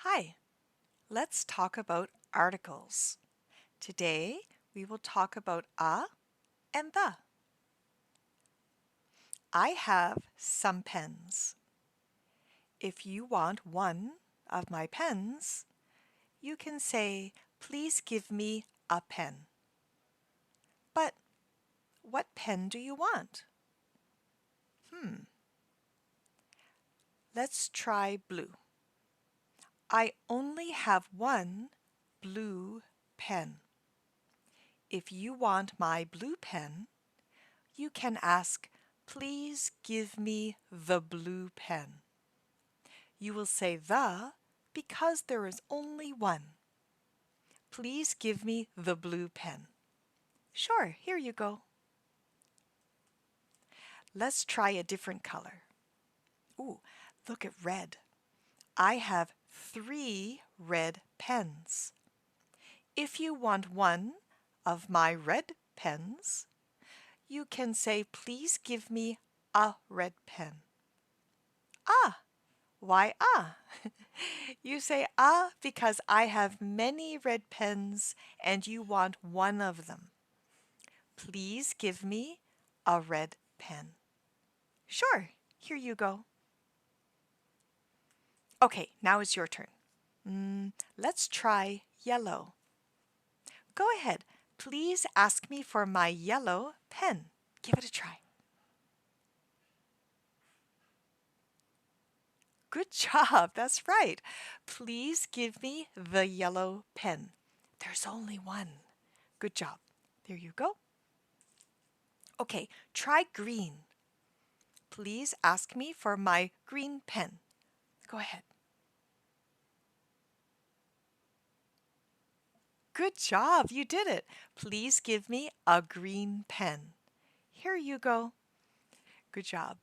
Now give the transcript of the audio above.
Hi, let's talk about articles. Today we will talk about a and the. I have some pens. If you want one of my pens, you can say, please give me a pen. But what pen do you want? Let's try blue. I only have one blue pen. If you want my blue pen, you can ask, please give me the blue pen. You will say the because there is only one. Please give me the blue pen. Sure, here you go. Let's try a different color. Ooh, look at red. I have 3 red pens. If you want one of my red pens, you can say, please give me a red pen. Ah, why ah? You say ah because I have many red pens and you want one of them. Please give me a red pen. Sure, here you go. Okay, now it's your turn. Let's try yellow. Go ahead. Please ask me for my yellow pen. Give it a try. Good job. That's right. Please give me the yellow pen. There's only one. Good job. There you go. Okay, try green. Please ask me for my green pen. Go ahead. Good job. You did it. Please give me a green pen. Here you go. Good job.